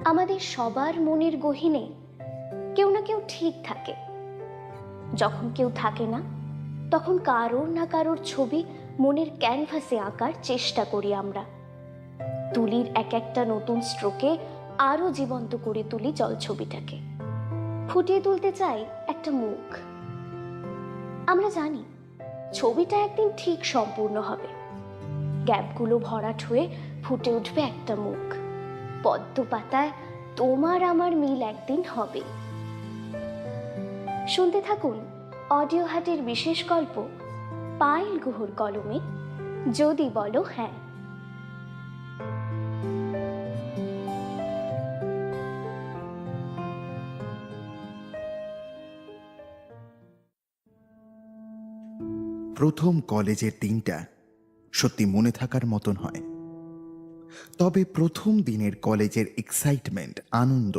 আমাদের সবার মনের গহীনে কেউ না কেউ ঠিক থাকে। যখন কেউ থাকে না, তখন কারোর না কারোর ছবি মনের ক্যানভাসে আঁকার চেষ্টা করি আমরা। তুলির এক একটা নতুন স্ট্রোকে আরো জীবন্ত করে তুলি জলছবিটাকে। ফুটিয়ে তুলতে চাই একটা মুখ। আমরা জানি ছবিটা একদিন ঠিক সম্পূর্ণ হবে। গ্যাপগুলো ভরাট হয়ে ফুটে উঠবে একটা মুখ। পদ্ম পাতায় তোমার আমার মিল একদিন হবে। শুনতে থাকুন অডিও হাটের বিশেষ গল্প পায়েল গুহর কলমে যদি বলো হ্যাঁ। প্রথম কলেজের দিনটা সত্যি মনে থাকার মতন হয়। তবে প্রথম দিনের কলেজের এক্সাইটমেন্ট, আনন্দ,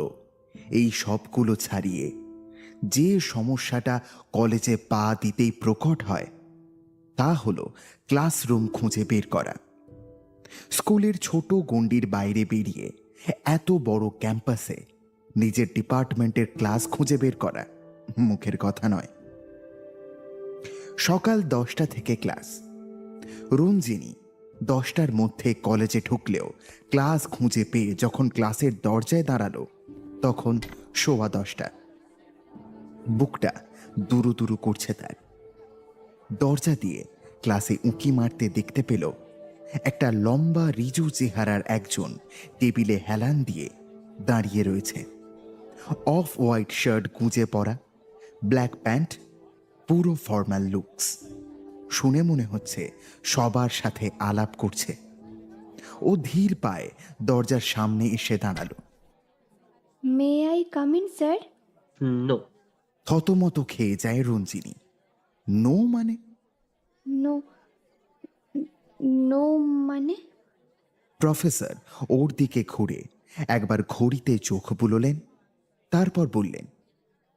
এই সবগুলো ছাড়িয়ে যে সমস্যাটা কলেজে পা দিতেই প্রকট হয় তা হলো ক্লাসরুম খুঁজে বের করা। স্কুলের ছোট গণ্ডির বাইরে বেরিয়ে এত বড় ক্যাম্পাসে নিজের ডিপার্টমেন্টের ক্লাস খুঁজে বের করা মুখের কথা নয়। সকাল 10টা থেকে ক্লাস। রঞ্জিনী 10টার মধ্যে কলেজে ঢুকলেও ক্লাস খুঁজে পেয়ে যখন ক্লাসের দরজায় দাঁড়ালো তখন 10:15। বুকটা দুরু দুরু করছে তার। দরজা দিয়ে ক্লাসে উঁকি মারতে দেখতে পেল একটা লম্বা রিজু চেহারার একজন টেবিলে হেলান দিয়ে দাঁড়িয়ে রয়েছে। অফ হোয়াইট শার্ট গুঁজে পরা, ব্ল্যাক প্যান্ট, পুরো ফর্মাল লুকস। শুনে মনে হচ্ছে সবার সাথে আলাপ করছে। ও ধীর পায়ে দরজার সামনে এসে দাঁড়ালো। May I come in sir? No. থতমত খেয়ে যায় রঞ্জিনী। নো মানে? নো, নো মানে? প্রফেসর ওর দিকে ঘুরে একবার ঘড়িতে চোখ বুলোলেন, তারপর বললেন,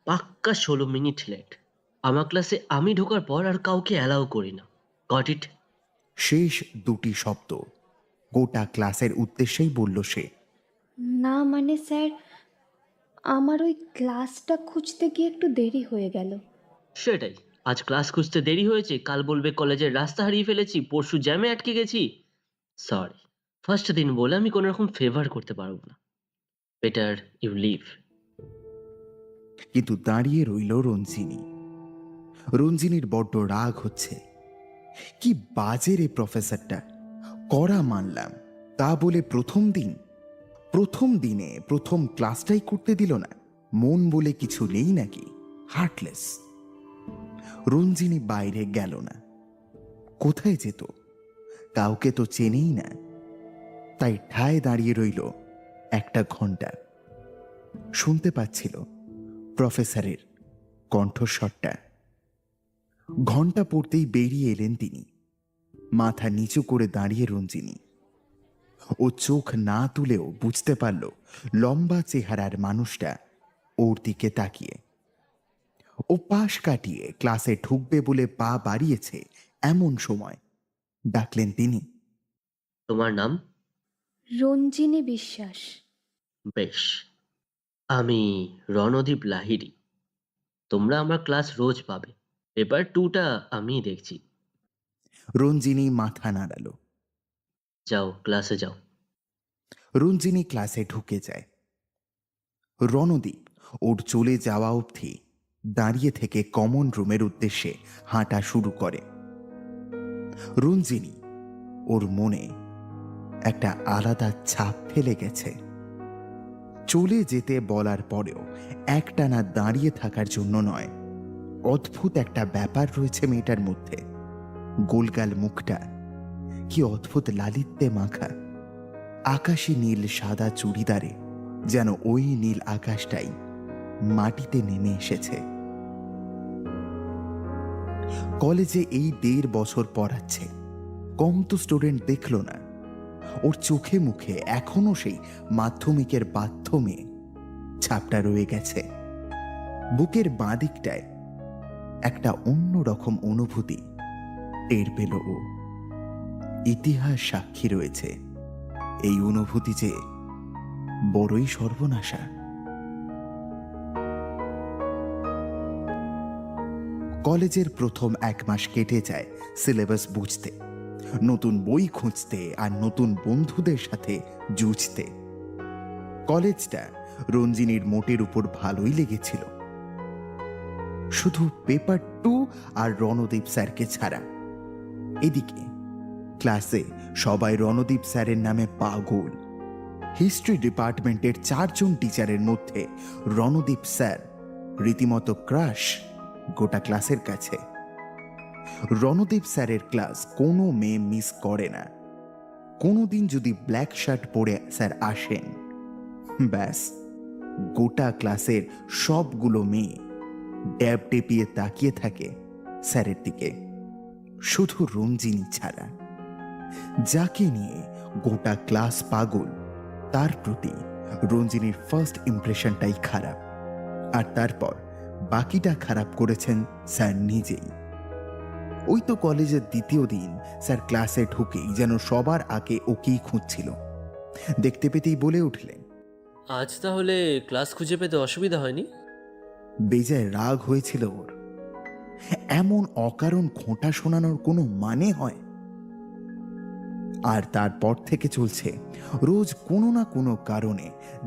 পাক্কা 16 মিনিট লেট। আমার ক্লাসে আমি ঢোকার পর আর কাউকে অ্যালাউ করি না। Got it? শেষ দুটি শব্দ গোটা ক্লাসের উদ্দেশ্যেই বলল সে। না মানে স্যার, আমার ওই ক্লাসটা খুঁজতে গিয়ে একটু দেরি হয়ে গেল। সেটাই, আজ ক্লাস খুঁজতে দেরি হয়েছে, কাল বলবে কলেজের রাস্তা হারিয়ে ফেলেছি, পরশু জ্যামে আটকে গেছি। সরি, ফার্স্ট দিন বলে আমি কোনো রকম ফেভার করতে পারবো না। Better you leave. কিন্তু দাঁড়িয়ে রইল রঞ্জিনী। রঞ্জিনীর বড্ড রাগ হচ্ছে। কি বাজে রে প্রফেসরটা। করা মানলাম, তা বলে প্রথম দিনে প্রথম ক্লাসটাই করতে দিল না। মন বলে কিছু নেই নাকি? হার্টলেস। রঞ্জিনী বাইরে গেল না। কোথায় যেত? কাউকে তো চেনেই না। তাই ঠায় দাঁড়িয়ে রইল 1 ঘন্টা। শুনতে পাচ্ছিল প্রফেসরের কণ্ঠস্বরটা। ঘন্টা পড়তেই বেরিয়ে এলেন তিনি। মাথা নিচু করে দাঁড়িয়ে রঞ্জিনী। ও চোখ না তুলেও বুঝতে পারল লম্বা চেহারার মানুষটা ওর দিকে তাকিয়ে। ও পাশ কাটিয়ে ক্লাসে ঢুকবে বলে পা বাড়িয়েছে এমন সময় ডাকলেন তিনি। তোমার নাম? রঞ্জিনী বিশ্বাস। বেশ, আমি রণদীপ লাহিড়ী। তোমরা আমার ক্লাস রোজ পাবে। পেপার 2টা আমি দেখছি। রঞ্জিনী মাথা নাড়ালো। যাও, ক্লাসে যাও। রঞ্জিনী ক্লাসে ঢুকে যায়। রণদীপ ওর চলে যাওয়া অবধি দাঁড়িয়ে থেকে কমন রুমের উদ্দেশ্যে হাঁটা শুরু করে। রঞ্জিনী ওর মনে একটা আলাদা ছাপ ফেলে গেছে। চলে যেতে বলার পরেও একটানা দাঁড়িয়ে থাকার জন্য নয়, অদ্ভুত একটা ব্যাপার রয়েছে মেয়েটার মধ্যে। গোলগাল মুখটা কি অদ্ভুত লালিত্যে মাখা। আকাশি নীল সাদা চুড়িদারে যেন ওই নীল আকাশটাই মাটিতে নেমে এসেছে। কলেজে এই 1.5 বছর পড়াচ্ছে, কম তো স্টুডেন্ট দেখল না। ওর চোখে মুখে এখনো সেই মাধ্যমিকের বাধ্যমে ছাপটা রয়ে গেছে। বুকের বাঁ দিকটায় একটা অন্যরকম অনুভূতি টের পেল ও। ইতিহাস সাক্ষী রয়েছে এই অনুভূতি যে বড়ই সর্বনাশা। কলেজের প্রথম 1 মাস কেটে যায় সিলেবাস বুঝতে, নতুন বই খুঁজতে আর নতুন বন্ধুদের সাথে জুঝতে। কলেজটা রঞ্জিনীর মোটের উপর ভালোই লেগেছিল, শুধু পেপার 2 আর রণদীপ স্যারকে ছাড়া। এদিকে ক্লাসে সবাই রণদীপ স্যারের নামে পাগল। হিস্ট্রি ডিপার্টমেন্টের 4 জন টিচারের মধ্যে রণদীপ স্যার রীতিমতো ক্রাশ গোটা ক্লাসের কাছে। রণদীপ স্যারের ক্লাস কোনো মেয়ে মিস করে না। কোনোদিন যদি ব্ল্যাক শার্ট পরে স্যার আসেন, ব্যাস গোটা ক্লাসের সবগুলো মেয়ে ড্যাব টেপিয়ে তাকিয়ে থাকে স্যারের দিকে, শুধু রঞ্জিনী ছাড়া। যাকে নিয়ে গোটা ক্লাস পাগল, তার প্রতি রঞ্জিনীর ফার্স্ট ইমপ্রেশনটাই খারাপ। আর তারপর বাকিটা খারাপ করেছেন স্যার নিজেই। ওই তো কলেজের 2য় দিন স্যার ক্লাসে ঢুকেই যেন সবার আগে ওকেই খুঁজছিল। দেখতে পেতেই বলে উঠলেন, আজ তাহলে ক্লাস খুঁজে পেতে অসুবিধা হয়নি? বেজায় রাগ হয়েছিল ওর। এমন অকারণ খোঁটা শোনানোর কোনো মানে হয়? আর তারপর থেকে চলছে রোজ কোনো না কোনো কারণে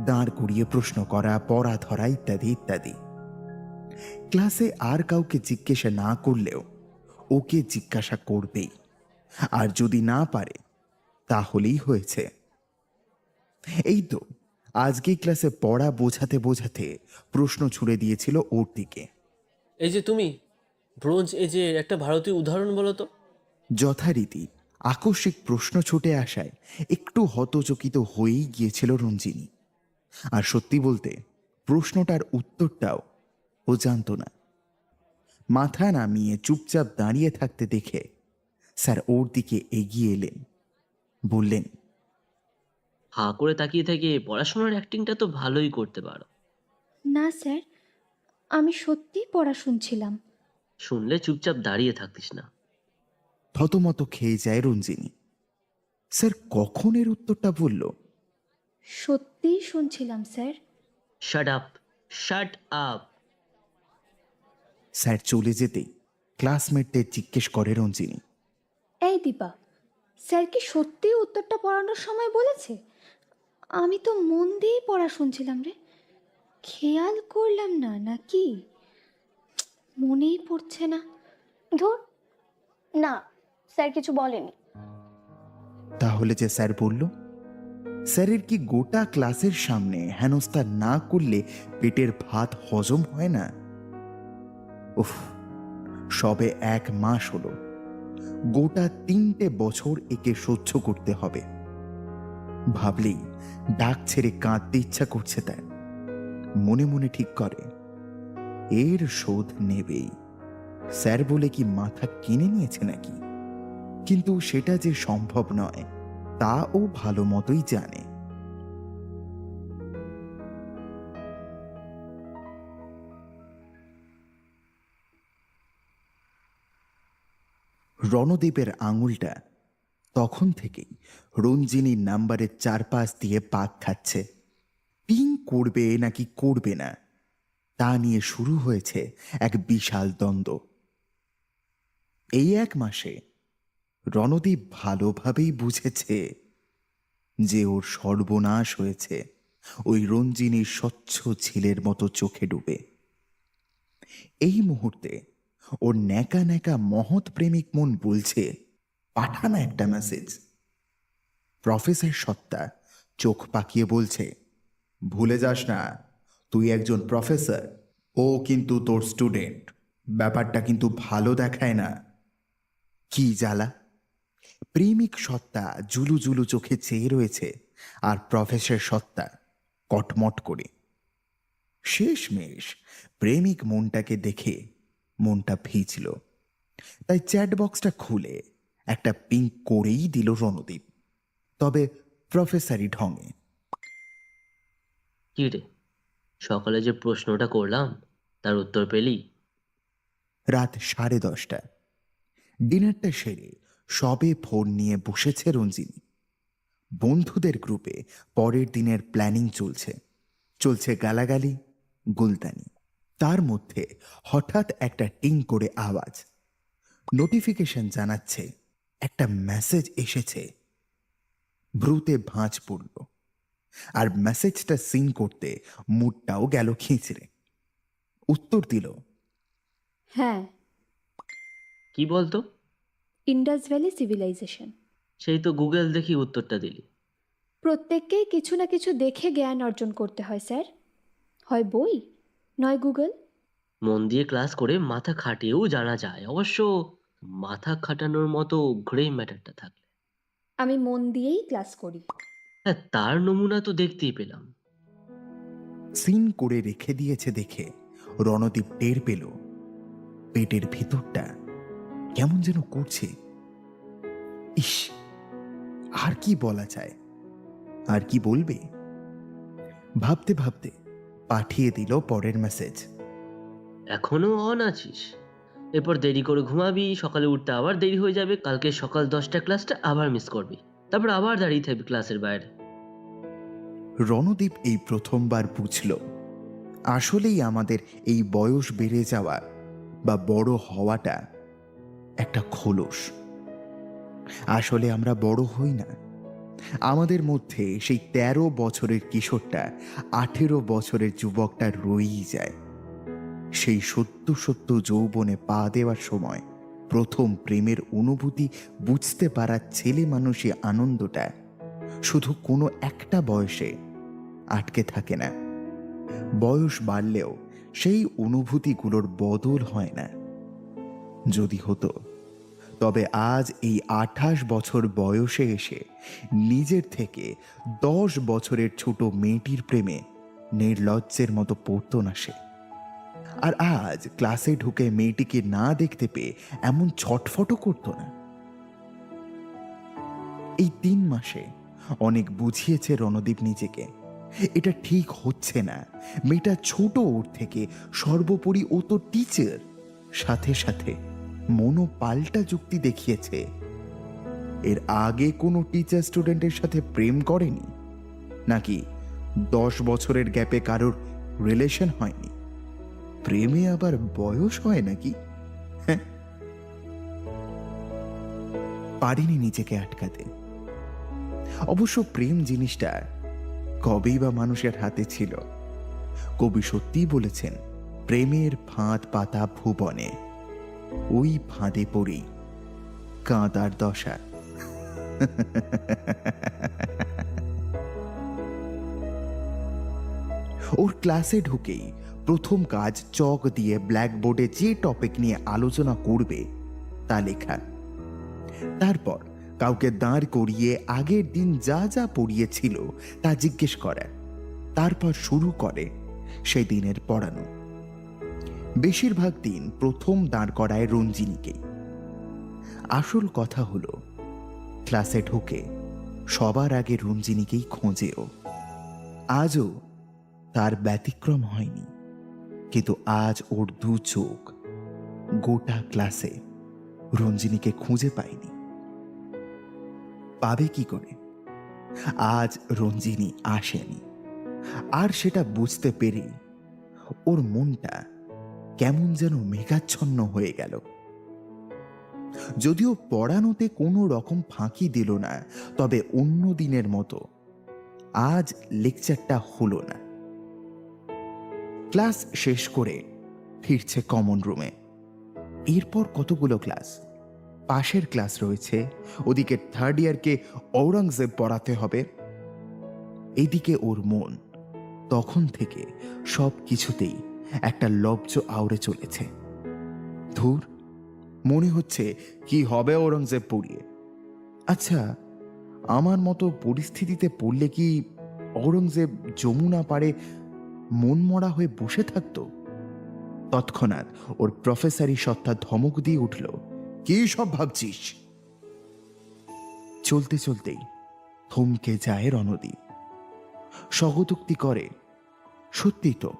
দাঁড় করিয়ে প্রশ্ন করা, পড়া ধরা ইত্যাদি ইত্যাদি। ক্লাসে আর কাউকে জিজ্ঞাসা না করলেও ওকে জিজ্ঞাসা করবেই, আর যদি না পারে তাহলেই হয়েছে। এই তো আজকেই ক্লাসে পড়া বোঝাতে বোঝাতে প্রশ্ন ছুড়ে দিয়েছিল ওর দিকে। এই যে তুমি, ব্রোঞ্জ এজের একটা ভারতীয় উদাহরণ বলো তো। যথারীতি আকস্মিক প্রশ্ন ছুটে আসায় একটু হতচকিত হয়েই গিয়েছিল রঞ্জিনী। আর সত্যি বলতে প্রশ্নটার উত্তরটাও ও জানত না। মাথা নামিয়ে চুপচাপ দাঁড়িয়ে থাকতে দেখে স্যার ওর দিকে এগিয়ে এলেন, বললেন, হাঁ করে তাকিয়ে থেকে পড়াশোনার অ্যাক্টিংটা তো ভালোই করতে পারো। না স্যার, আমি সত্যিই পড়া শুনছিলাম। শুনলে চুপচাপ দাঁড়িয়ে থাকতিস না। থতমত খেয়ে যায় রঞ্জিনী। স্যার কখন এর উত্তরটা বলল? সত্যিই শুনছিলাম sir. Shut up, shut up. Sir চলে যেতেই ক্লাসমেটদের জিজ্ঞেস করে রঞ্জিনী, এই দীপা, স্যার কি সত্যিই উত্তরটা পড়ানোর সময় বলেছে? আমি তো মন দিয়েই পড়া শুনছিলাম রে, খেয়াল করলাম না নাকি? মনেই পড়ছে না। ধুর, না, স্যার কিছু বলেনি। তাহলে যে স্যার বলল, স্যারের কি গোটা ক্লাসের সামনে হেনস্থা না করলে পেটের ভাত হজম হয় না? উফ, সবে 1 মাস হলো, গোটা 3টে বছর একে সহ্য করতে হবে। ভাবলেই ডাক ছেড়ে কাঁদতে ইচ্ছা করছে তার। মনে মনে ঠিক করে এর শোধ নেবেই। স্যার বলে কি মাথা কিনে নিয়েছে নাকি? কিন্তু সেটা যে সম্ভব নয় তা ও ভালো মতোই জানে। রণদীপের আঙুলটা তখন থেকেই রঞ্জিনীর নাম্বারের চারপাশ দিয়ে পাক খাচ্ছে। পিং করবে নাকি করবে না তা নিয়ে শুরু হয়েছে এক বিশাল দ্বন্দ্ব। এই 1 মাসে রণদীপ ভালোভাবেই বুঝেছে যে ওর সর্বনাশ হয়েছে ওই রঞ্জিনীর স্বচ্ছ ঝিলের মতো চোখে ডুবে। এই মুহূর্তে ওর ন্যাকা ন্যাকা মহৎ প্রেমিক মন বলছে, পাঠানা একটা মেসেজ। প্রফেসর সত্তা চোখ পাকিয়ে বলছে, ভুলে যাস না তুই একজন প্রফেসর, ও কিন্তু তোর স্টুডেন্ট, ব্যাপারটা কিন্তু ভালো দেখায় না। কি জ্বালা! প্রেমিক সত্তা জুলু জুলু চোখে চেয়ে রয়েছে, আর প্রফেসর সত্তা কটমট করে। শেষমেশ প্রেমিক মনটাকে দেখে মনটা ভিজল, তাই চ্যাট বক্সটা খুলে একটা পিং করেই দিল রণদীপ, তবে প্রফেসরই ঢঙে। কি রে, সকালে যে প্রশ্নটা করলাম তার উত্তর পেলি? রাত 10:30। ডিনারটা সেরে সবে ফোন নিয়ে বসেছে রঞ্জিনী। বন্ধুদের গ্রুপে পরের দিনের প্ল্যানিং চলছে, চলছে গালাগালি, গুলতানি। তার মধ্যে হঠাৎ একটা টিং করে আওয়াজ, নোটিফিকেশন জানাচ্ছে একটা মেসেজ এসেছে। ব্রুতে ভাঁজ পড়ল, আর মেসেজটা সিন করতে মুডটাও গেল খিঁচড়ে। উত্তর দিল, হ্যাঁ, কি বলতো? Indus valley civilisation. সেই তো গুগল দেখি উত্তরটা দিলি। প্রত্যেককেই কিছু না কিছু দেখে জ্ঞান অর্জন করতে হয় স্যার, হয় বই নয় গুগল। মন দিয়ে ক্লাস করে মাথা খাটিয়েও জানা যায়, অবশ্য মাথা খাটানোর মতো গ্রে ম্যাটারটা থাকলে। আমি মন দিয়েই ক্লাস করি। হ্যাঁ, তার নমুনা তো দেখতেই পেলাম। সিন করে রেখে দিয়েছে দেখে রণদীপ টের পেল পেটের ভেতরটা কেমন যেন করছে। ইস, আর কি বলা যায়, আর কি বলবে? ভাবতে ভাবতে পাঠিয়ে দিল পরের মেসেজ, এখনো অন আছিস? এরপর দেরি করে ঘুমাবি, সকালে উঠতে আবার দেরি হয়ে যাবে, কালকে সকাল 10টা ক্লাসটা আবার মিস করবি, তারপর আবার দাঁড়িয়ে থাকবি ক্লাসের বাইরে। রণদীপ এই প্রথমবার বুঝল আসলেই আমাদের এই বয়স বেড়ে যাওয়া বা বড় হওয়াটা একটা খোলস। আসলে আমরা বড় হই না, আমাদের মধ্যে সেই 13 বছরের কিশোরটা 18 বছরের যুবকটা রয়েই যায়। সেই সত্য সত্য যৌবনে পা দেওয়ার সময় প্রথম প্রেমের অনুভূতি বুঝতে পারা ছেলে মানুষই আনন্দটা শুধু কোনো একটা বয়সে আটকে থাকে না। বয়স বাড়লেও সেই অনুভূতিগুলোর বদল হয় না। যদি হতো, তবে আজ এই 28 বছর বয়সে এসে নিজের থেকে 10 বছরের ছোট মেয়েটির প্রেমে নির্লজ্জের মতো পড়তো না সে। আর আজ ক্লাসে ঢুকে মেয়েটিকে না দেখতে পেয়ে এমন ছটফটও করতো না। এই 3 মাসে অনেক বুঝিয়েছে রণদীপ নিজেকে, এটা ঠিক হচ্ছে না। মেয়েটা ছোট ওর থেকে, সর্বোপরি ও তো টিচার। সাথে সাথে মনো পাল্টা যুক্তি দেখিয়েছে, এর আগে কোনো টিচার স্টুডেন্টের সাথে প্রেম করেনি নাকি 10 বছরের গ্যাপে কারোর রিলেশন হয়নি। প্রেমে আবার বয়স হয় নাকি? হ্যাঁ, পারিনি নিজেকে আটকাতে। অবশ্য প্রেম জিনিসটা কবেই বা মানুষের হাতে ছিল। কবি সত্যিই বলেছেন, প্রেমের ফাঁদ পাতা ভুবনে, ওই ফাঁদে পড়েই কাঁদার দশা। ওর ক্লাসে ঢুকেই প্রথম কাজ চক দিয়ে ব্ল্যাকবোর্ডে যে টপিক নিয়ে আলোচনা করবে তা লেখা। তারপর কাউকে দাঁড় করিয়ে আগের দিন যা যা পড়িয়েছিল তা জিজ্ঞেস করা। তারপর শুরু করে সেই দিনের পড়ানো। বেশিরভাগ দিন প্রথম দাঁড় করায় রঞ্জিনীকে। আসল কথা হলো, ক্লাসে ঢুকে সবার আগে রঞ্জিনীকেই খোঁজেও। আজও তার ব্যতিক্রম হয়নি, কিন্তু আজ ওর দু চোখ গোটা ক্লাসে রঞ্জিনীকে খুঁজে পায়নি। পাবে কি করে? আজ রঞ্জিনী আসেনি, আর সেটা বুঝতে পেরে ওর মনটা কেমন যেন মেঘাচ্ছন্ন হয়ে গেল। যদিও পড়ানোতে কোনো রকম ফাঁকি দিল না, তবে অন্য দিনের মতো আজ লেকচারটা হলো না। ক্লাস শেষ করে ফিরছে কমন রুমে। এরপর কতগুলো ক্লাস, পাশের ক্লাস রয়েছে, ওদিকে থার্ড ইয়ারকে ঔরঙ্গজেব পড়াতে হবে। এদিকে ওর মন তখন থেকে সব কিছুতেই একটা লব্জ আউড়ে চলেছে। ধুর, মনে হচ্ছে কি হবে ঔরঙ্গজেব পড়িয়ে। আচ্ছা, আমার মতো পরিস্থিতিতে পড়লে কি ঔরঙ্গজেব যমুনা পাড়ে মন মরা হয়ে বসে থাকতো? তৎক্ষণাৎ ওর প্রফেসরি সত্তা ধমক দিয়ে উঠল, কি সব ভাবছিস? চলতে চলতেই থমকে যায় রণদীপ। স্বগতোক্তি করে, সত্যি তো,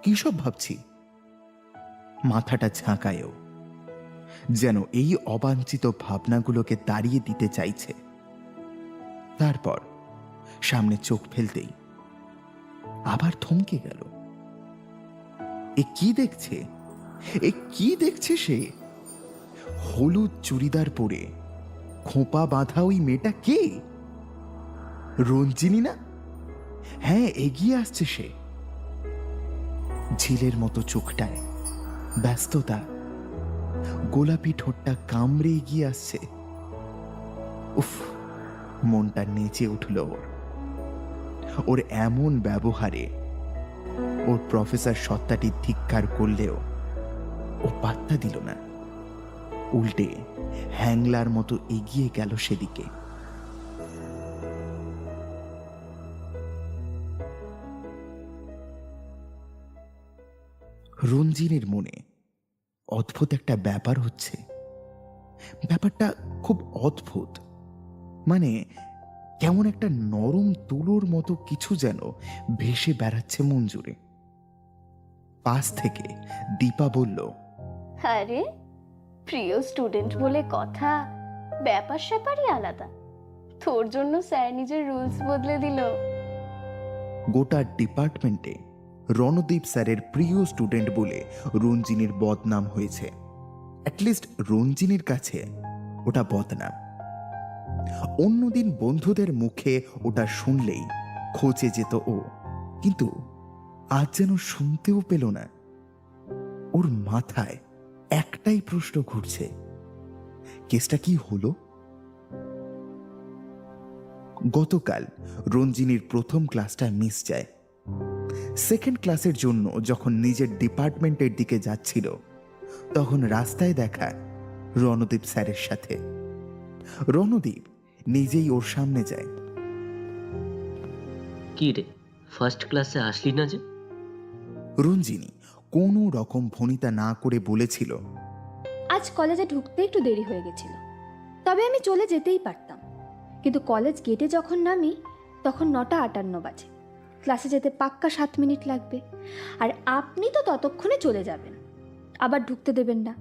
কি সব ভাবছি? মাথাটা ঝাঁকায়ও, যেন এই অবাঞ্ছিত ভাবনাগুলোকে তাড়িয়ে দিতে চাইছে। তারপর সামনে চোখ ফেলতেই আবার থমকে গেল। এ কি দেখছে? এ কি দেখছে সে? হলুদ চুড়িদার পরে খোঁপা বাঁধা ওই মেয়েটা কে? রঞ্জিনী না? হ্যাঁ, এগিয়ে আসছে সে। ঝিলের মতো চোখটায় ব্যস্ততা, গোলাপি ঠোঁটটা কামড়ে এগিয়ে আসছে। উফ, মনটা নেচে উঠল ওর। ওর এমন ব্যবহারে ওর প্রফেসর সত্তাটি ধিক্কার করলেও ও পাত্তা দিল না, উল্টে হ্যাংলার মতো এগিয়ে গেল সেদিকে। রঞ্জিনীর মনে অদ্ভুত একটা ব্যাপার হচ্ছে। ব্যাপারটা খুব অদ্ভুত, মানে কেমন একটা নরম তুলোর মতো কিছু যেন ভেসে বেড়াচ্ছে মন জুড়ে। পাশ থেকে দীপা বলল, আরে প্রিয় স্টুডেন্ট বলে কথা, ব্যাপার স্যাপারই আলাদা। তোর জন্য স্যার নিজের রুলস বদলে দিল। গোটা ডিপার্টমেন্টে রণদীপ স্যারের প্রিয় স্টুডেন্ট বলে রঞ্জিনীর বদনাম হয়েছে। অ্যাটলিস্ট রঞ্জিনীর কাছে ওটা বদনাম। অন্যদিন বন্ধুদের মুখে ওটা শুনলেই খোঁচে যেত ও, কিন্তু আজ যেন শুনতেও পেল না। ওর মাথায় একটাই প্রশ্ন ঘুরছে, কেসটা কি হলো? গতকাল রঞ্জিনীর প্রথম ক্লাসটা মিস যায়। সেকেন্ড ক্লাসের জন্য যখন নিজের ডিপার্টমেন্টের দিকে যাচ্ছিল, তখন রাস্তায় দেখা রণদীপ স্যারের সাথে। রণদীপ নিজেই ওর সামনে যায়। কি রে, ফার্স্ট ক্লাসে আসলি না যে? রঞ্জিনী কোনো রকম ভনিতা না করে বলেছিল, আজ কলেজে ঢুকতে একটু দেরি হয়ে গেছিল, তবে আমি চলে যেতেই পারতাম, কিন্তু কলেজ গেটে যখন নামি তখন 9:58 বাজে। ক্লাসে যেতে পাক্কা 7 মিনিট লাগবে, আর আপনি তো ততক্ষণে চলে যাবেন, আবার ঢুকতে দেবেন না।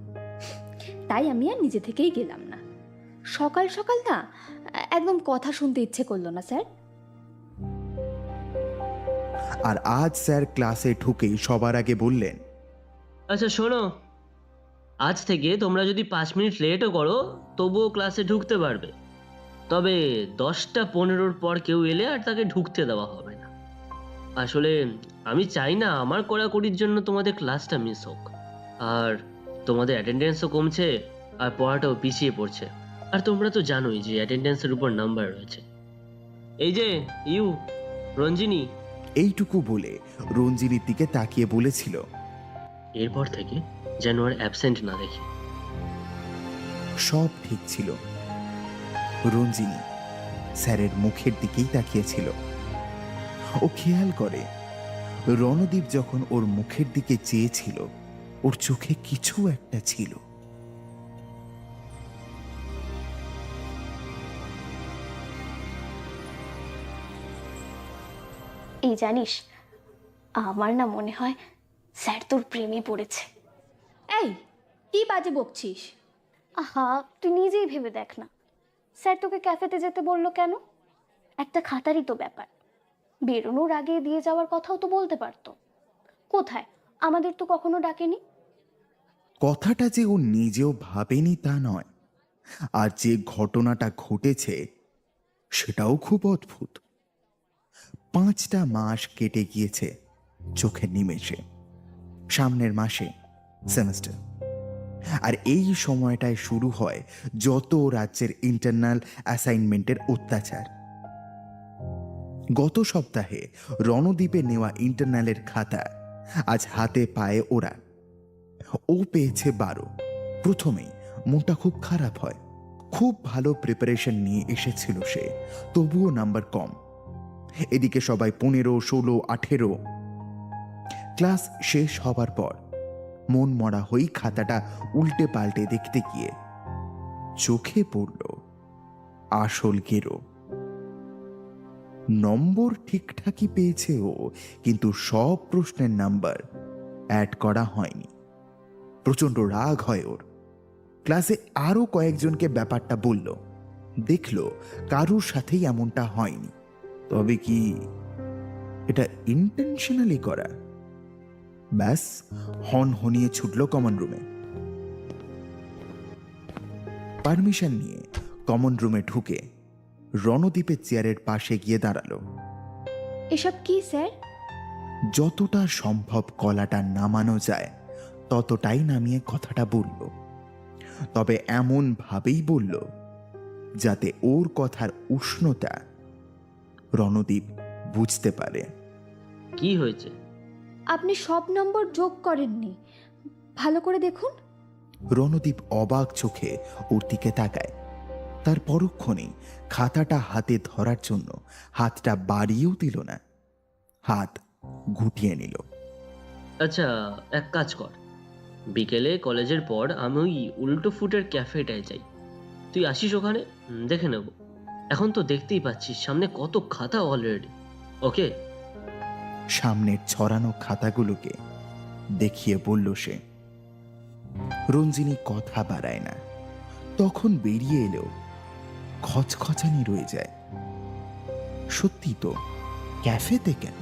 তাই আমি আর নিজে থেকেই গেলাম না। সকাল সকাল না, একদম কথা শুনতে ইচ্ছে করলো না স্যার। আর আজ স্যার ক্লাসে ঢুকেই সবার আগে বললেন, আচ্ছা শোনো, আজ থেকে তোমরা যদি 5 মিনিট লেটও করো তবুও ক্লাসে ঢুকতে পারবে, তবে 10:15 পর কেউ এলে আর তাকে ঢুকতে দেওয়া হবে না। আসলে আমি চাই না আমার কড়াকড়ির জন্য তোমাদের ক্লাসটা মিস হোক, আর তোমাদের অ্যাটেন্ডেন্সও কমছে আর পড়াটাও পিছিয়ে পড়ছে। আর তোমরা তো জানোই যে অ্যাটেন্ডেন্সের উপর নাম্বার রয়েছে। এই যে রঞ্জিনী, এইটুকু বলে রঞ্জিনীর দিকে তাকিয়ে বলেছিল, এরপর থেকে যেন আর অ্যাবসেন্ট না দেখি। সব ঠিক ছিল। রঞ্জিনী স্যারের মুখের দিকেই তাকিয়েছিল। ও খেয়াল করে রণদীপ যখন ওর মুখের দিকে চেয়েছিল, ওর চোখে কিছু একটা ছিল। এই জানিস, আমার না মনে হয় স্যার তোর প্রেমে পড়েছে। এই কি বাজে বকছিস? আহা, তুই নিজেই ভেবে দেখ না, স্যার তোকে ক্যাফেতে যেতে বললো কেন? একটা খাতারই তো ব্যাপার, বেরোনোর আগে দিয়ে যাওয়ার কথাও তো বলতে পারতো। কোথায়, আমাদের তো কখনো ডাকেনি। কথাটা যে ও নিজেও ভাবেনি তা নয়, আর যে ঘটনাটা ঘটেছে সেটাও খুব অদ্ভুত। 5টা মাস কেটে গিয়েছে চোখের নিমেষে। সামনের মাসে সেমেস্টার, আর এই সময়টায় শুরু হয় যত রাজ্যের ইন্টারনাল অ্যাসাইনমেন্টের অত্যাচার। গত সপ্তাহে রণদ্বীপে নেওয়া ইন্টারনালের খাতা আজ হাতে পায়ে ওরা। ও পেয়েছে 12। প্রথমেই মনটা খুব খারাপ হয়। খুব ভালো প্রিপারেশন নিয়ে এসেছিল সে, তবুও নাম্বার কম। এদিকে সবাই 15, 16, 18। ক্লাস শেষ হবার পর মন মরা হই খাতাটা উল্টে পাল্টে দেখতে গিয়ে চোখে পড়ল আসল গেরো। নম্বর ঠিকঠাকই পেয়েছে ও, কিন্তু সব প্রশ্নের নাম্বার অ্যাড করা হয়নি। প্রচন্ড রাগ হয় ওর। ক্লাসে আরো কয়েকজনকে ব্যাপারটা বলল, দেখল কারোর সাথেই এমনটা হয়নি। তবে কি এটা ইন্টেনশনালি করা? ব্যাস হন হনিয়ে ছুটল কমন রুমে। পারমিশন নিয়ে কমন রুমে ঢুকে রণদীপের চেয়ারের পাশে গিয়ে দাঁড়ালো। এসব কি স্যার? যতটা সম্ভব গলাটা নামানো যায় ততটাই নামিয়ে কথাটা বলল, তবে এমন ভাবেই বলল যাতে ওর কথার উষ্ণতা রণদীপ বুঝতে পারে। কি হয়েছে? আপনি সব নম্বর যোগ করেননি, ভালো করে দেখুন। রণদীপ অবাক চোখে ওর দিকে তাকায়। তার পরক্ষণেই খাতাটা হাতে ধরার জন্য হাতটা বাড়িয়েও দিল না, হাত গুটিয়ে নিল। আচ্ছা, এক কাজ কর, বিকেলে কলেজের পর আমি ওই উল্টো ফুটের ক্যাফেটায় যাই, তুই আসিস ওখানে, দেখে নেব। এখন তো দেখতেই পাচ্ছিস সামনে কত খাতা অলরেডি। ওকে? সামনের ছড়ানো খাতাগুলোকে দেখিয়ে বলল সে। রঞ্জিনী কথা বাড়ায় না। তখন বেরিয়ে এলেও খচখচানি রয়ে যায়। সত্যি তো, ক্যাফেতে কেন?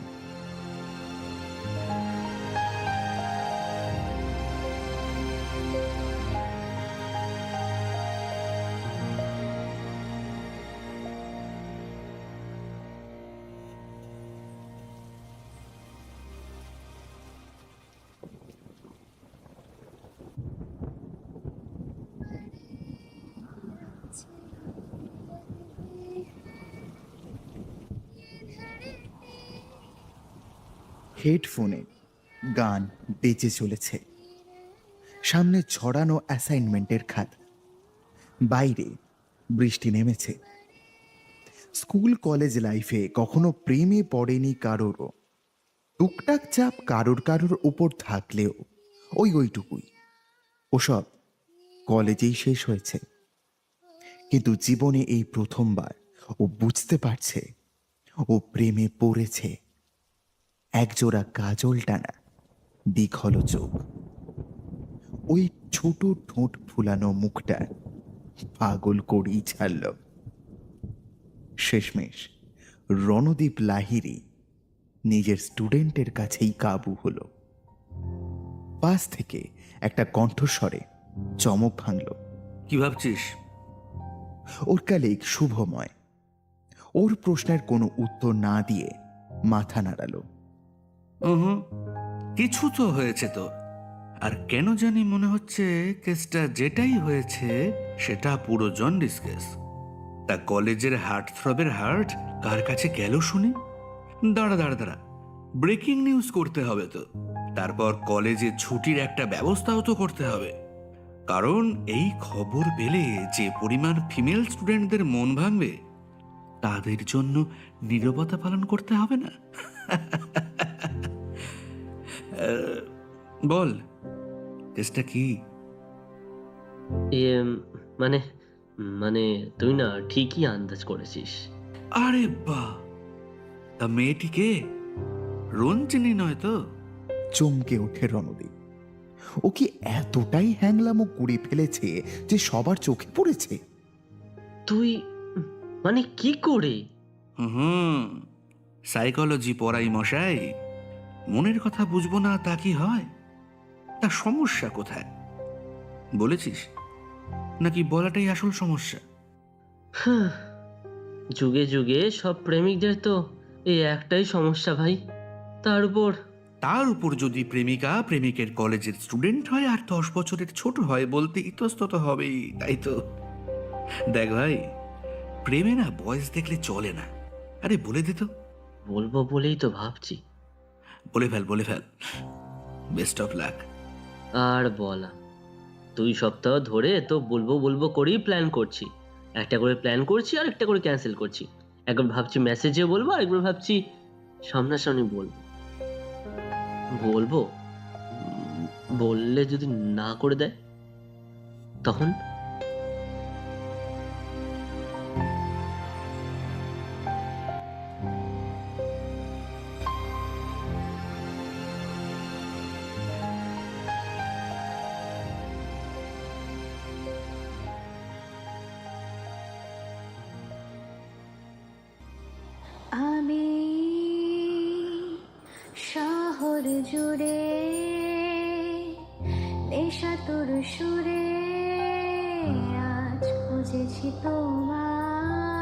হেডফোনে গান বেজে চলেছে। সামনে ছড়ানো অ্যাসাইনমেন্টের খাতা। বাইরে বৃষ্টি নেমেছে। স্কুল কলেজ লাইফে কখনো প্রেমে পড়েনি কারোরও। টুকটাক চাপ কারোর কারোর উপর থাকলেও ওইটুকুই। ওসব কলেজেই শেষ হয়েছে। কিন্তু জীবনে এই প্রথমবার ও বুঝতে পারছে ও প্রেমে পড়েছে। একজোড়া কাজল টানা দীঘল চোখ, ওই ছোট ঠোঁট ফুলানো মুখটা পাগল করেই ছাড়ল। শেষমেশ রণদীপ লাহিড়ী নিজের স্টুডেন্টের কাছেই কাবু হলো। পাশ থেকে একটা কণ্ঠস্বরে চমক ভাঙল। কি ভাবছিস? ওর কালিক শুভময় ওর প্রশ্নের কোনো উত্তর না দিয়ে মাথা নাড়ালো। হুম, কিছু তো হয়েছে তো। আর কেন জানি মনে হচ্ছে কেসটা যেটাই হয়েছে সেটা পুরো জন্ডিস কেস। তা কলেজের হার্ট থ্রবের হার্ট কার কাছে গেল শুনি? দাঁড়া, ব্রেকিং নিউজ করতে হবে তো। তারপর কলেজে ছুটির একটা ব্যবস্থাও তো করতে হবে, কারণ এই খবর পেলে যে পরিমাণ ফিমেল স্টুডেন্টদের মন ভাঙবে তাদের জন্য নীরবতা পালন করতে হবে না? বল, কেসটা কি? মানে মানে তুই না ঠিকই আন্দাজ করেছিস। আরে বাহ, তা মেয়েটিকে রঞ্জিনী নয় তো? চমকে ওঠে রণদীপ। ও কি এতটাই হ্যাংলামো করে ফেলেছে যে সবার চোখে পড়েছে? তুই মানে কি করে? হুম, সাইকোলজি পড়াই মশাই। মনের কথা বুঝবো না তা কি হয়? তা সমস্যা কোথায় বলেছিস, নাকি বলাটাই আসল সমস্যা? হাহ, যুগে যুগে সব প্রেমিকদের তো এই একটাই সমস্যা ভাই। তার উপর যদি প্রেমিকা প্রেমিকের কলেজের স্টুডেন্ট হয় আর 10 বছরের ছোট হয়, বলতে ইতস্তত হবেই, তাই তো? দেখ ভাই, প্রেমে না বয়স দেখলে চলে না। আরে বলে দে তো। বলবো বলেই তো ভাবছি। বলে ফেল। Best of luck. আর বলা, 2 সপ্তাহ ধরে তো বলবো বলবো করেই প্ল্যান করছি। একটা করে প্ল্যান করছি আর একটা করে ক্যান্সেল করছি। একবার ভাবছি মেসেজে বলবো, আরেকবার ভাবছি সামনাসামনি বলবো। বললে যদি না করে দেয় তখন? আমি শহর জুড়ে নেশাতুর সুরে আজ খুঁজেছি তোমার।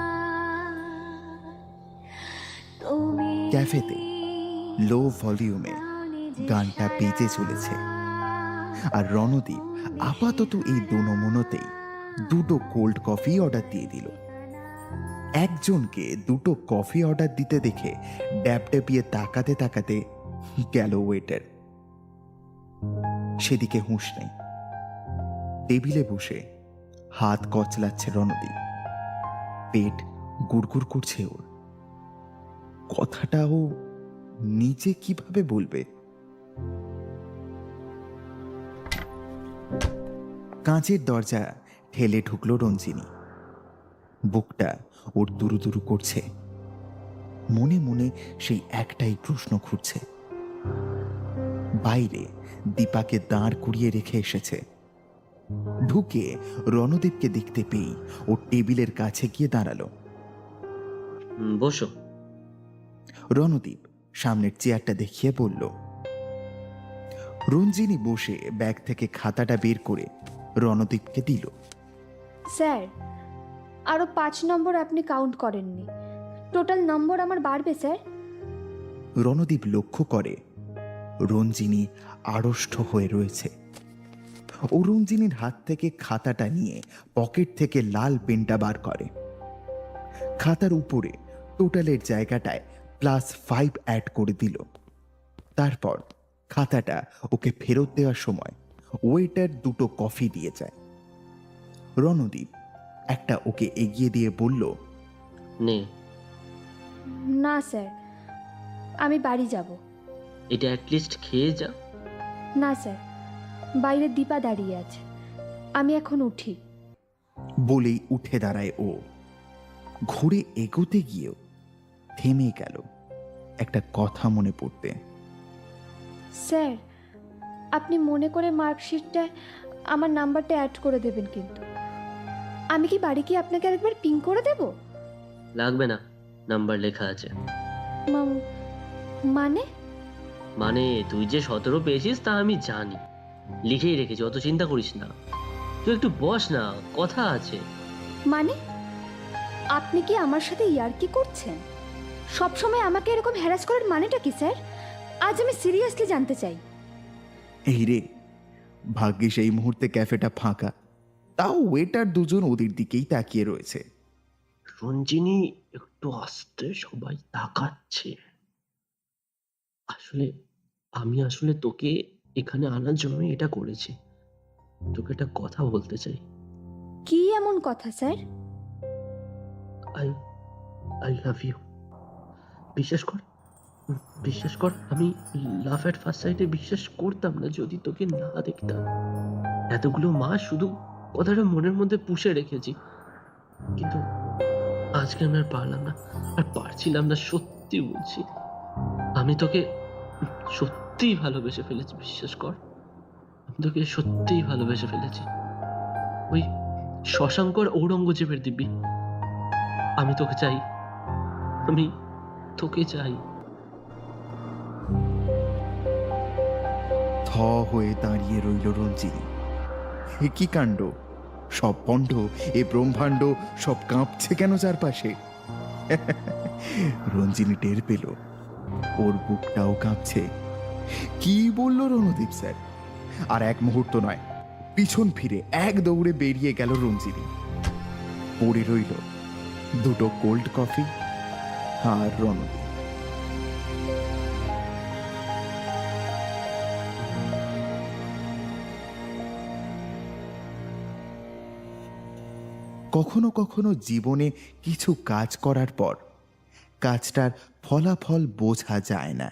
তুমি ক্যাফেতে লো ভলিউমে গানটা বেজে চলেছে, আর রণদীপ আপাতত এই দোনমনোতেই 2টো কোল্ড কফি অর্ডার দিয়ে দিল। একজনকে 2টো কফি অর্ডার দিতে দেখে ড্যাপড্যাপিয়ে তাকাতে তাকাতে গেল ওয়েটার। সেদিকে হুঁশ নেই। টেবিলে বসে হাত কচলাচ্ছে রণদীপ। পেট গুড়গুড় করছে ওর। কথাটাও নিজে কিভাবে বলবে? কাঁচের দরজা ঠেলে ঢুকলো রঞ্জিনী। বুকটা ওর দুরু দুরু করছে। মনে মনে সেই একটাই প্রশ্ন ঘুরছে। বাইরে দীপাকে দাঁড় করিয়ে রেখে এসেছে। ঢুকে রণদীপকে দেখতে পেয়ে ও টেবিলের কাছে গিয়ে দাঁড়ালো। বসো। রণদীপ সামনের চেয়ারটা দেখিয়ে বলল। রঞ্জিনী বসে ব্যাগ থেকে খাতাটা বের করে রণদীপকে দিল। স্যার, আরও 5 নম্বর আপনি কাউন্ট করেননি। টোটাল নম্বর আমার বাড়বে স্যার। রণদীপ লক্ষ্য করে রঞ্জিনী আড়ষ্ট হয়ে রয়েছে। ও রঞ্জিনীর হাত থেকে খাতাটা নিয়ে পকেট থেকে লাল পেনটা বার করে। খাতার উপরে টোটালের জায়গাটায় +5 অ্যাড করে দিল। তারপর খাতাটা ওকে ফেরত দেওয়ার সময় ওয়েটার 2টো কফি দিয়ে যায়। রণদীপ একটা ওকে এগিয়ে দিয়ে বলল, নে, না স্যার, আমি বাড়ি যাব। এটা অ্যাটলিস্ট খেয়ে যা। না স্যার, বাইরে দীপা দাঁড়িয়ে আছে, আমি এখন উঠি। বলেই উঠে দাঁড়ায় ও। ঘুরে এগোতে গিয়েও থেমে গেল একটা কথা মনে পড়তে। স্যার, আপনি মনে করে মার্কশিটটায় আমার নাম্বারটা অ্যাড করে দেবেন, কিন্তু আমি কি বাড়ি গিয়ে আপনাকে আরেকবার পিং করে দেব? লাগবে না, নাম্বার লেখা আছে। মানে? মানে তুই যে 17 পেয়েছিস তা আমি জানি, লিখেই রেখেছি, অত চিন্তা করিস না। তুই একটু বস না, কথা আছে। মানে আপনি কি আমার সাথে ইয়ার্কি করছেন? সব সময় আমাকে এরকম হ্যারাস করার মানেটা কি স্যার? আজ আমি সিরিয়াসলি জানতে চাই। এই রে, ভাগ্যিস এই মুহূর্তে ক্যাফেটা ফাঁকা, তাও ওয়েটার দুজন ওদের দিকেই তাকিয়ে রয়েছে। রঞ্জিনী, একটু আস্তে, সবাই তাকাচ্ছে। আমি আসলে তোকে এখানে আনার জন্য এটা করেছি। তোকে একটা কথা বলতে চাই। কি এমন কথা স্যার? I love you. বিশ্বাস কর, আমি লাভ এট ফার্স্ট সাইটে বিশ্বাস করতাম না যদি তোকে না দেখতাম। এতগুলো মাস শুধু কথাটা মনের মধ্যে পুষে রেখেছি, কিন্তু আজকে আমি আর পারলাম না, আর পারছিলাম না। সত্যি বলছি, আমি তোকে সত্যিই ভালোবেসে ফেলেছি। বিশ্বাস কর, আমি তোকে সত্যিই ভালোবেসে ফেলেছি। ওই শশাঙ্ক আর ঔরঙ্গজেবের দিব্যি। আমি তোকে চাই, আমি তোকে চাই। থ হয়ে দাঁড়িয়ে রইল রঞ্জিনী। এ কি কাণ্ড! সব পণ্ড, এ ব্রহ্মাণ্ড সব কাঁপছে কেন চারপাশে? রঞ্জিনী টের পেল ওর বুকটাও কাঁপছে। কি বলল রণদীপ স্যার? আর এক মুহূর্ত নয়, পিছন ফিরে এক দৌড়ে বেরিয়ে গেল রঞ্জিনী। পড়ে রইল 2টো কোল্ড কফি আর রণদীপ। কখনো কখনো জীবনে কিছু কাজ করার পর কাজটার ফলাফল বোঝা যায় না।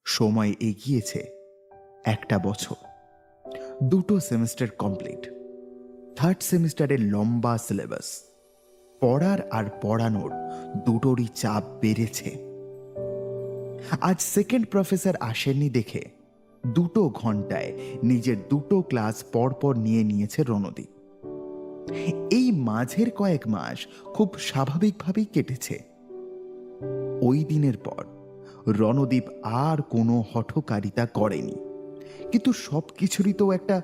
সময় এগিয়েছে 1টা বছর, 2টো সেমিস্টার কমপ্লিট, 3rd সেমিস্টারের লম্বা সিলেবাস। পড়ার আর পড়ানোর দুটোরই চাপ বেড়েছে। আজ সেকেন্ড প্রফেসর আসেননি দেখে 2টো ঘন্টায় নিজের 2টো ক্লাস পরপর নিয়ে নিয়েছে রণদীপ। এই মাঝের কয়েক মাস খুব স্বাভাবিকভাবেই কেটেছে। ওই দিনের পর রণদীপ আর কোনো হঠকারিতা করেনি, কিন্তু সব কিছুরই তো একটা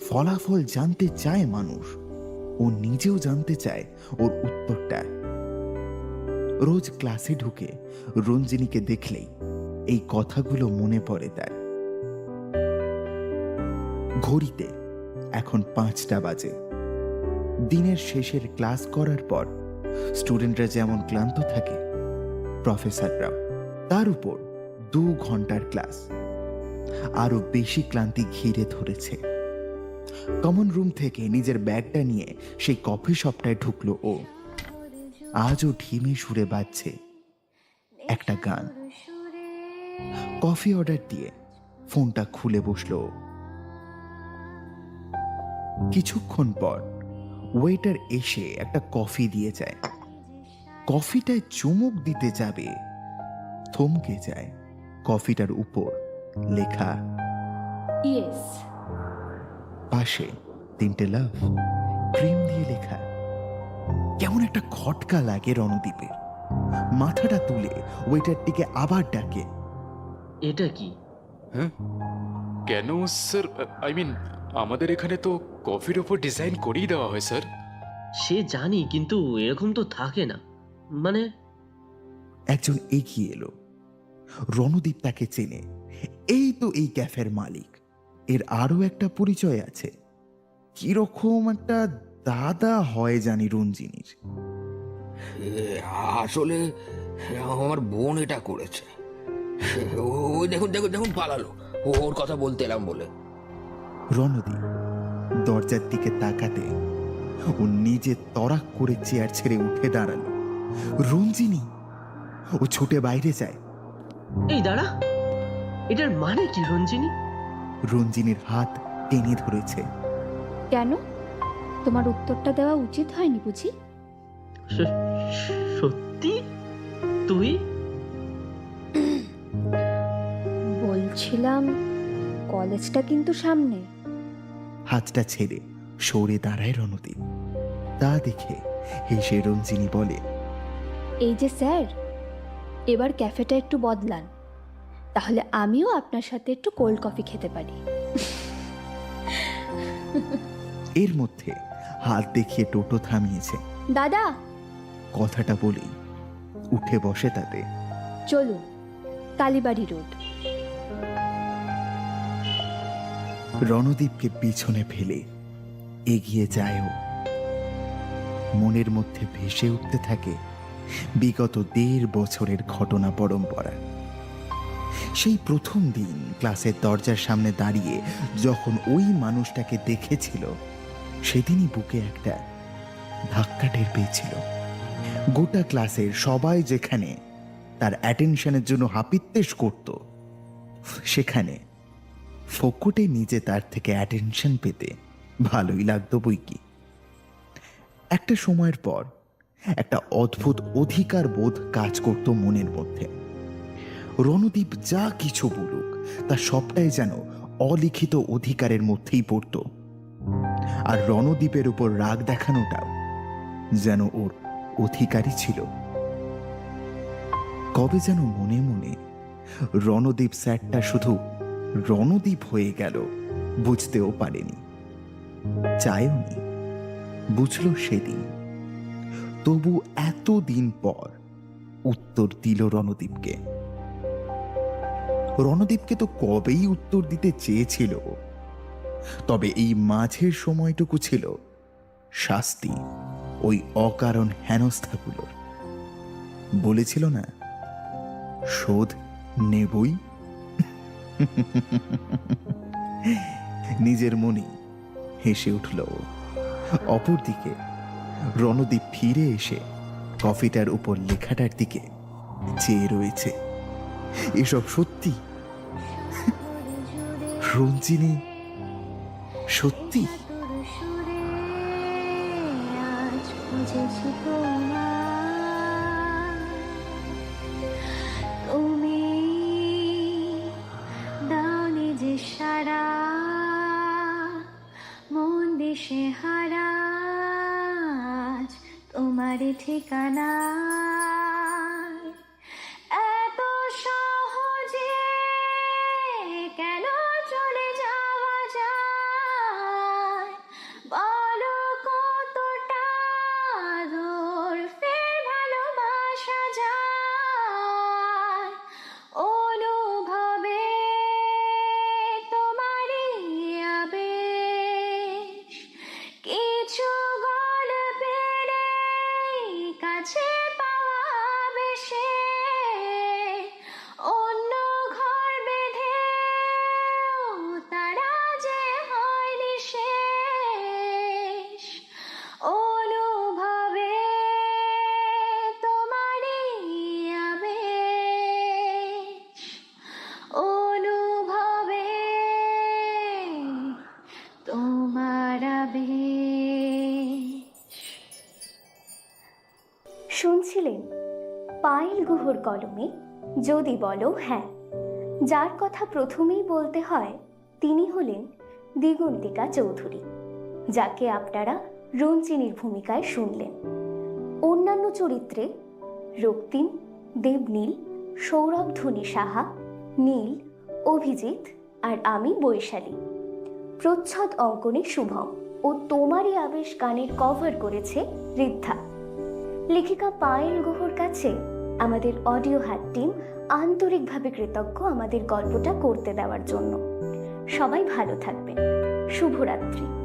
ফলাফল জানতে চায় মানুষ। ও নিজেও জানতে চায় ওর উত্তরটা। রোজ ক্লাসে ঢুকে রঞ্জিনীকে দেখলেই এই কথাগুলো মনে পড়ে তার। ঘড়িতে এখন 5টা বাজে। দিনের শেষের ক্লাস করার পর স্টুডেন্টরা যেমন ক্লান্ত থাকে, প্রফেসররাও। তার উপর 2 ঘন্টার ক্লাস, আরো বেশি ক্লান্তি ঘিরে ধরেছে। কমন রুম থেকে নিজের ব্যাগটা নিয়ে সেই কফি শপটায় ঢুকলো ও। আজও ঢিমে সুরে বাজছে একটা গান। কফি অর্ডার দিয়ে ফোনটা খুলে বসলো ও। কিছুক্ষণ পর ওয়েটার এসে একটা কফি দিয়ে যায়। কফিটায় চুমুক দিতে যাবে, থমকে যায়। কফিটার উপর লেখা ইয়েস। পাশে 3টে লাভ ক্রিম দিয়ে লেখা। কেমন একটা খটকা লাগে রণদীপের। মাথাটা তুলে ওয়েটারটিকে আবার ডাকে। এটা কি? হ্যাঁ, কেন স্যার? আই মিন, আমাদের এখানে তো কফির ওপর ডিজাইন করেই দেওয়া হয় স্যার। সে জানি, কিন্তু এরকম তো থাকে না। মানে একজন এগিয়ে এলো। রণদীপ তাকে চেনে। এই তো এই ক্যাফের মালিক। এর আরো একটা পরিচয় আছে। কিরকম একটা দাদা হয় জানি রঞ্জিনীর। আসলে আমার বোন এটা করেছে। ওই দেখুন দেখুন দেখুন পালালো, ওর কথা বলতে এলাম বলে। রণদীপ দরজার দিকে তাকাতে ও নিজে তরাক করে চেয়ার ছেড়ে উঠে দাঁড়ালো। রঞ্জিনী! ও ছুটে বাইরে যায়। এই দাঁড়া, এটার মানে কি রঞ্জিনী? রঞ্জিনীর হাত টেনে ধরেছে। কেন? তোমার উত্তরটা দেওয়া উচিত হয়নি বুঝি? সত্যি? তুই? বলছিলাম, কলেজটা কিন্তু সামনে। হাতটা ছেড়ে সরে দাঁড়ায় রণদীপ। তা দেখে হেসে রঞ্জিনী বলে, এই যে স্যার, এবার ক্যাফেটা একটু বদলান, তাহলে আমিও আপনার সাথে একটু কোল্ড কফি খেতে পারি। এর মধ্যে হাত দেখিয়ে টোটো থামিয়েছে। দাদা, কথাটা বলেই উঠে বসে তাতে। চলুন, কালীবাড়ি রোড। রণদীপকে পিছনে ফেলে এগিয়ে যায় ও। মনের মধ্যে ভেসে উঠতে থাকে বিগত 1.5 বছরের ঘটনা পরম্পরা। সেই প্রথম দিন ক্লাসের দরজার সামনে দাঁড়িয়ে যখন ওই মানুষটাকে দেখেছিল, সেদিনই বুকে একটা ধাক্কা টের পেয়েছিল। গোটা ক্লাসের সবাই যেখানে তার অ্যাটেনশনের জন্য হাপিত্তেশ করত, সেখানে ফোকটে নিজে তার থেকে অ্যাটেনশন পেতে ভালোই লাগতো বই কি। একটা সময়ের পর একটা অদ্ভুত অধিকার বোধ কাজ করত মনের মধ্যে। রণদীপ যা কিছু বলুক তা সবটাই যেন অলিখিত অধিকারের মধ্যেই পড়ত। আর রণদীপের উপর রাগ দেখানোটাও যেন ওর অধিকারই ছিল। কবে যেন মনে মনে রণদীপ স্যারটা শুধু রণদীপ হয়ে গেল বুঝতেও পারেনি, চায়ওনি। বুঝল সেদিন। তবু এতদিন পর উত্তর দিল রণদীপকে। রণদীপকে তো কবেই উত্তর দিতে চেয়েছিল, তবে এই মাঝের সময়টুকু ছিল শাস্তি ওই অকারণ হেনস্থাগুলোর। বলেছিল না, শোধ নেবই। নিজের মনে হেসে উঠল। অপরদিকে রণদীপ ফিরে এসে কফিটার উপর লেখাটার দিকে চেয়ে রয়েছে। এসব সত্যি? রঞ্জিনী সত্যি? তুমি দাওনি যে সারা মন দিশে হারা, তোমার ঠিকানা কাছে পাওয়া বেশে অন্য ঘর বেঁধে তারা যে হয়নি শেষ অনুভবে তোমারই আবেশ অনুভবে তোমার আবেশ। শুনছিলেন পায়েল গুহর কলমে যদি বলো হ্যাঁ। যার কথা প্রথমেই বলতে হয় তিনি হলেন দিগন্তিকা চৌধুরী, যাকে আপনারা রঞ্জিনীর ভূমিকায় শুনলেন। অন্যান্য চরিত্রে রক্তিম, দেবনীল, সৌরভ ধনী সাহা, নীল, অভিজিৎ আর আমি বৈশালী। প্রচ্ছদ অঙ্কনে শুভম ও তোমারই আবেশ গানের কভার করেছে ঋদ্ধা। লেখিকা পায়েল গুহর কাছে আমাদের অডিও হাট টিম আন্তরিকভাবে কৃতজ্ঞ আমাদের গল্পটা করতে দেওয়ার জন্য। সবাই ভালো থাকবেন। শুভরাত্রি।